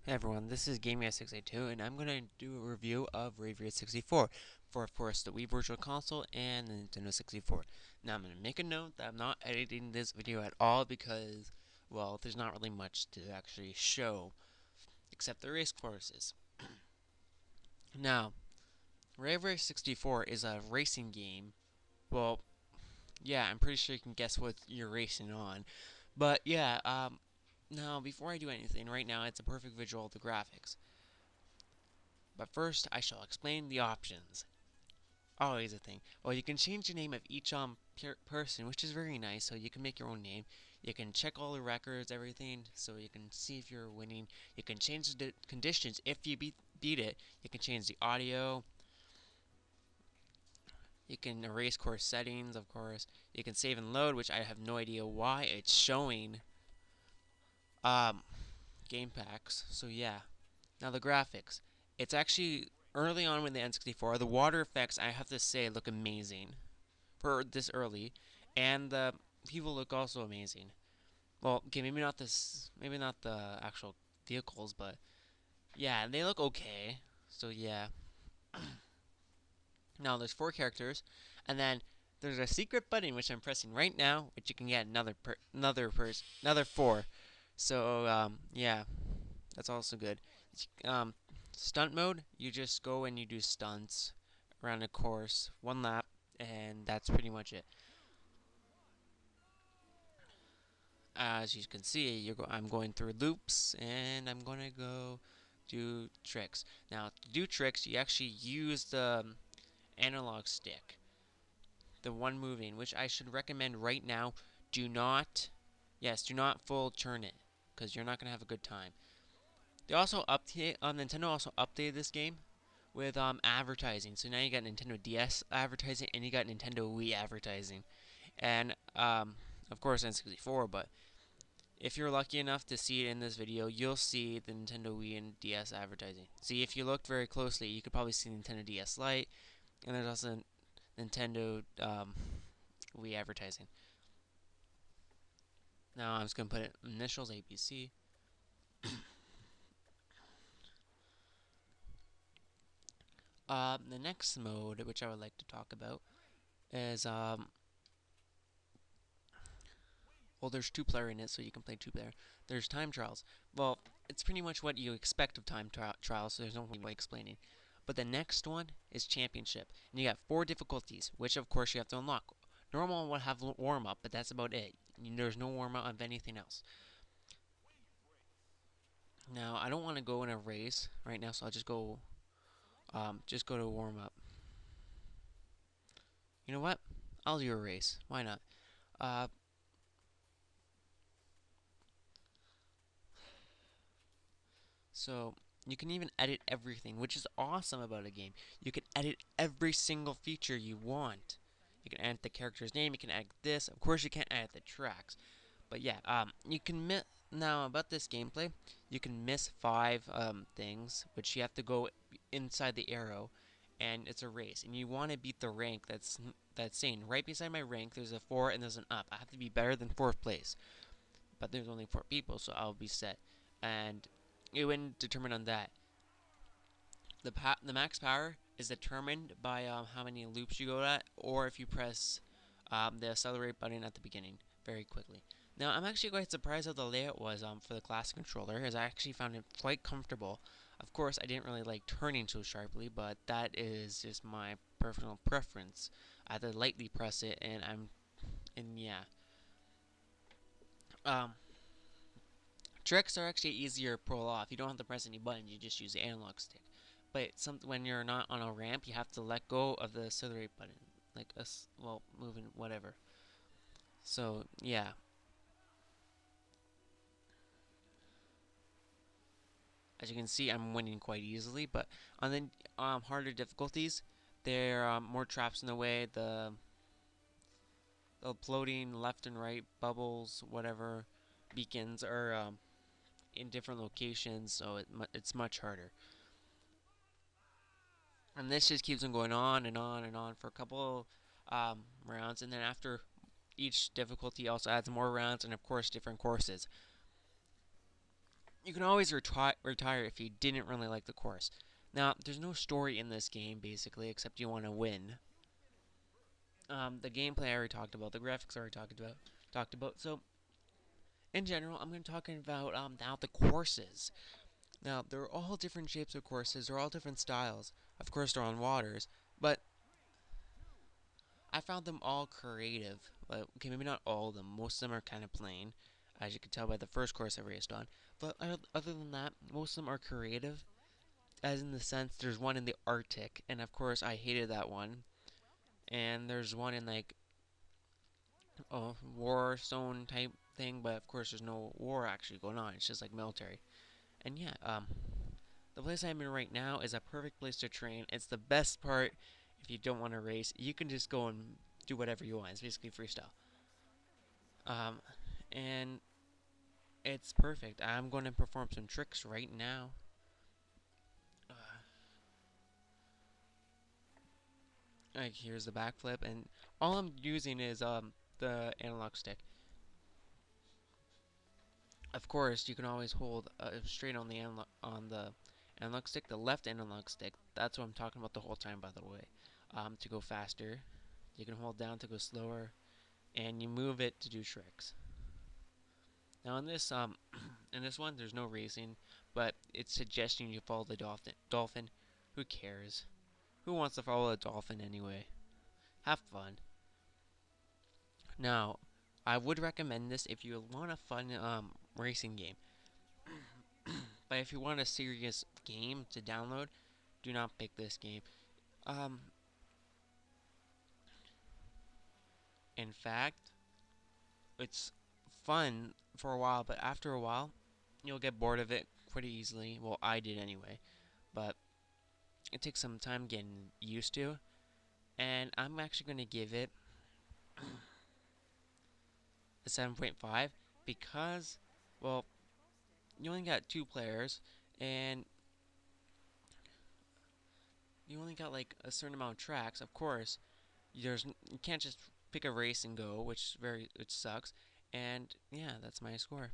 Hey everyone, this is Gaming682, and I'm going to do a review of Rave 64 for, of course, the Wii Virtual Console and the Nintendo 64. Now, I'm going to make a note that I'm not editing this video at all because, well, there's not really much to actually show except the race courses. Now, Rave 64 is a racing game. Well, yeah, I'm pretty sure you can guess what you're racing on. But, yeah, now, before I do anything, right now, it's a perfect visual of the graphics. But first, I shall explain the options. Always a thing. Well, you can change the name of each person, which is very nice. So you can make your own name. You can check all the records, everything, so you can see if you're winning. You can change the conditions if you beat it. You can change the audio. You can erase course settings, of course. You can save and load, which I have no idea why it's showing um, game packs. So yeah. Now the graphics. It's actually early on with the N64. The water effects, I have to say, look amazing for this early, and the people look also amazing. Well, okay, maybe not the actual vehicles, but yeah, they look okay. So yeah. Now there's four characters, and then there's a secret button which I'm pressing right now, which you can get another four. So yeah, that's also good. Um, Stunt mode, you just go and you do stunts around a course, one lap, and that's pretty much it. As you can see, I'm going through loops, and I'm going to go do tricks. Now, to do tricks, you actually use the analog stick, the one moving, which I should recommend right now. Do not, yes, do not full turn it, because you're not going to have a good time. They also Nintendo also updated this game with advertising. So now you got Nintendo DS advertising, and you got Nintendo Wii advertising, and of course N64. But if you're lucky enough to see it in this video, you'll see the Nintendo Wii and DS advertising. See, if you looked very closely, you could probably see Nintendo DS Lite, and there's also Nintendo Wii advertising. Now I'm just gonna put it initials ABC. The next mode, which I would like to talk about, is well, there's two-player in it, so you can play two-player. There's time trials. Well, it's pretty much what you expect of time trials, so there's no way explaining. But the next one is championship, and you got four difficulties, which of course you have to unlock. Normal will have warm-up, but that's about it. There's no warm-up of anything else. Now, I don't want to go in a race right now, so I'll just go to warm-up. You know what? I'll do a race. Why not? Uh, So you can even edit everything, which is awesome about a game. You can edit every single feature you want. You can edit the character's name, you can edit this. Of course, you can't edit the tracks. But yeah, you can now about this gameplay, you can miss five things, which you have to go inside the arrow, and it's a race. And you want to beat the rank that's saying right beside my rank. There's a 4 and there's an up. I have to be better than fourth place, but there's only 4 people, so I'll be set. And it wouldn't determine on that. The max power is determined by how many loops you go at, or if you press the accelerate button at the beginning very quickly. Now, I'm actually quite surprised how the layout was for the classic controller, as I actually found it quite comfortable. Of course, I didn't really like turning so sharply, but that is just my personal preference. I had to lightly press it, and yeah. Um, Tricks are actually easier to pull off. You don't have to press any buttons, you just use the analog stick. But when you're not on a ramp, you have to let go of the accelerate button. Like, well, moving, whatever. So, yeah. As you can see, I'm winning quite easily, but on the harder difficulties, there are more traps in the way. The floating left and right bubbles, whatever, beacons are in different locations, so it's much harder. And this just keeps on going on and on and on for a couple rounds, and then after each difficulty also adds more rounds and of course different courses. You can always retire if you didn't really like the course. Now, there's no story in this game basically, except you want to win. The gameplay I already talked about, the graphics I already talked about. So, in general, I'm going to talk about now the courses. Now, they're all different shapes of courses. They're all different styles. Of course, they're on waters, but I found them all creative. But okay, maybe not all of them. Most of them are kind of plain, as you can tell by the first course I raced on. But other than that, most of them are creative, as in the sense there's one in the Arctic, and of course I hated that one. And there's one in like a war zone type thing, but of course there's no war actually going on. It's just like military. And yeah, the place I'm in right now is a perfect place to train. It's the best part if you don't want to race. You can just go and do whatever you want. It's basically freestyle. Um, and it's perfect. I'm going to perform some tricks right now. Uh, like here's the backflip, and all I'm using is the analog stick. Of course, you can always hold straight on the analog stick, the left analog stick. That's what I'm talking about the whole time, by the way. To go faster, you can hold down to go slower, and you move it to do tricks. Now in this in this one, there's no racing, but it's suggesting you follow the dolphin. Dolphin, who cares? Who wants to follow a dolphin anyway? Have fun. Now, I would recommend this if you want a fun racing game. But if you want a serious game to download, do not pick this game. Um, in fact, it's fun for a while, but after a while, you'll get bored of it pretty easily. Well, I did anyway, but it takes some time getting used to. And I'm actually going to give it a 7.5 because, well, you only got two players, and you only got like a certain amount of tracks. Of course, you can't just pick a race and go, which sucks. And yeah, that's my score.